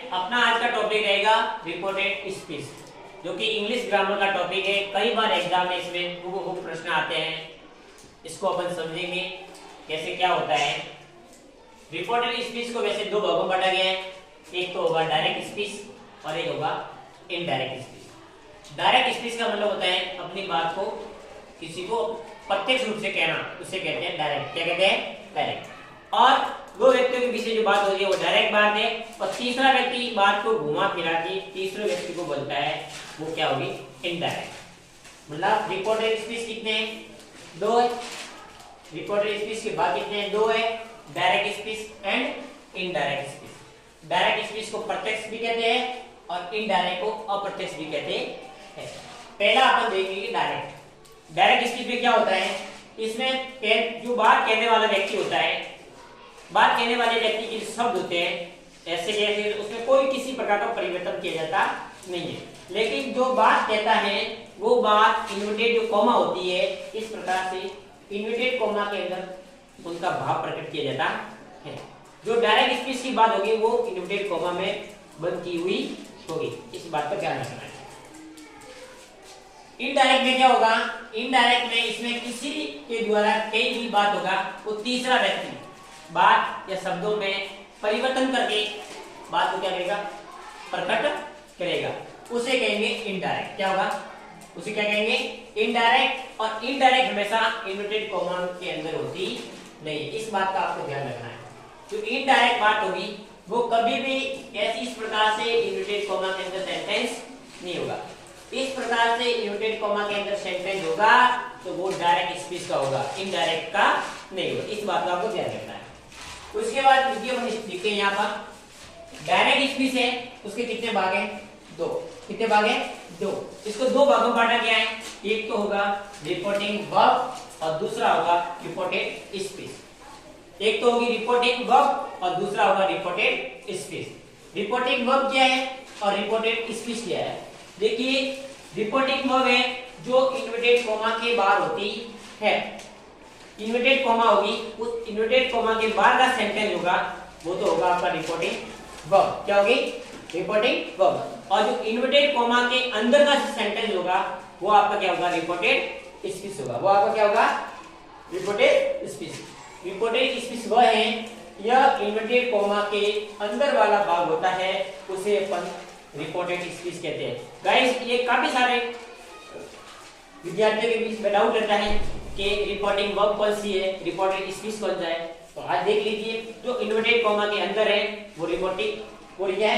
अपना आज का टॉपिक रहेगा रिपोर्टेड स्पीच, जो कि इंग्लिश ग्रामर का टॉपिक है। कई बार एग्जाम में इसमें खूब प्रश्न आते हैं। इसको अपन समझेंगे कैसे क्या होता है। रिपोर्टेड स्पीच को वैसे दो भागों में बांटा गया है। एक तो होगा डायरेक्ट स्पीच और एक होगा इनडायरेक्ट स्पीच। डायरेक्ट स्पीच का मतलब होता है अपनी बात को किसी को प्रत्यक्ष रूप से कहना, उसे कहते हैं डायरेक्ट। क्या कहते हैं? डायरेक्ट। और दो व्यक्तियों के बीच जो बात हो रही है वो डायरेक्ट बात है, और तीसरा व्यक्ति बात को घुमा फिरा के तीसरे व्यक्ति को बोलता है, वो क्या होगी? इनडायरेक्ट। मतलब रिपोर्टेड स्पीच कितने हैं? दो है। रिपोर्टेड स्पीच के बाद कितने हैं? दो है। Direct speech and indirect speech. Direct speech को प्रत्यक्ष भी कहते हैं और इनडायरेक्ट को अप्रत्यक्ष भी कहते हैं। पहला अपन देखेंगे डायरेक्ट। डायरेक्ट स्पीच में क्या होता है? इसमें जो बात कहने वाला व्यक्ति होता है, बात कहने वाले व्यक्ति के शब्द होते हैं ऐसे जैसे, उसमें कोई किसी प्रकार का परिवर्तन किया जाता नहीं है। लेकिन जो बात कहता है वो बात इन्वर्टेड जो कॉमा होती है, इस प्रकार से इन्वर्टेड कॉमा के अंदर उनका भाव प्रकट किया जाता है। जो डायरेक्ट स्पीच की बात होगी वो इन्वर्टेड कॉमा में बंद की हुई होगी। इस बात का ध्यान रखना है। इनडायरेक्ट में क्या होगा? इनडायरेक्ट में इसमें किसी के द्वारा कही हुई बात होगा, वो तीसरा व्यक्ति बात या शब्दों में परिवर्तन करके बात को क्या करेगा? प्रकट करेगा। उसे कहेंगे इनडायरेक्ट। क्या होगा? उसे क्या कहेंगे? इनडायरेक्ट। और इनडायरेक्ट हमेशा इन्वर्टेड कॉमा के अंदर होती नहीं है। इस बात का आपको ध्यान रखना है। जो इनडायरेक्ट बात होगी वो कभी भी ऐसी इस प्रकार से इन्वर्टेड कॉमा के अंदर सेंटेंस नहीं होगा। इस प्रकार से इन्वर्टेड कॉमा के अंदर सेंटेंस होगा तो वो डायरेक्ट स्पीच का होगा, इनडायरेक्ट का नहीं होगा। इस बात का आपको ध्यान रखना है। उसके बाद देखते हैं यहाँ पर डायरेक्ट स्पीच है, उसके कितने भाग हैं? दो। कितने भाग हैं? दो। इसको दो भागों में बांटा गया है। एक तो होगा रिपोर्टिंग वर्ब और दूसरा होगा रिपोर्टेड स्पीच। एक तो होगी रिपोर्टिंग वर्ब और दूसरा होगा रिपोर्टेड स्पीच। रिपोर्टिंग वर्ब क्या है और रिपोर्टेड स्पीच क्या है? देखिए, रिपोर्टिंग वर्ब है जो इन्वर्टेड कॉमा के बाहर होती है। इन्वर्टेड कॉमा होगी, उस इन्वर्टेड कॉमा के बाद का सेंटेंस होगा वो तो होगा आपका रिपोर्टिंग वर्ब। क्या होगी? Reporting verb. और जो इन्वर्टेड कॉमा के अंदर का सेंटेंस होगा वो आपका क्या होगा? रिपोर्टेड स्पीच होगा। वो आपका क्या होगा? Reported speech. रिपोर्टेड स्पीच वह है, यह इन्वर्टेड कॉमा के अंदर वाला भाग होता है, उसे अपन रिपोर्टेड स्पीच कहते हैं। गाइस, ये काफी सारे विद्यार्थियों के बीच में डाउट रहता है कि रिपोर्टिंग वर्ब कौन सी है, रिपोर्टेड स्पीच कौन सा है। तो आज देख लीजिए, जो इन्वर्टेड कॉमा के अंदर है वो रिपोर्टिंग, वो क्या है?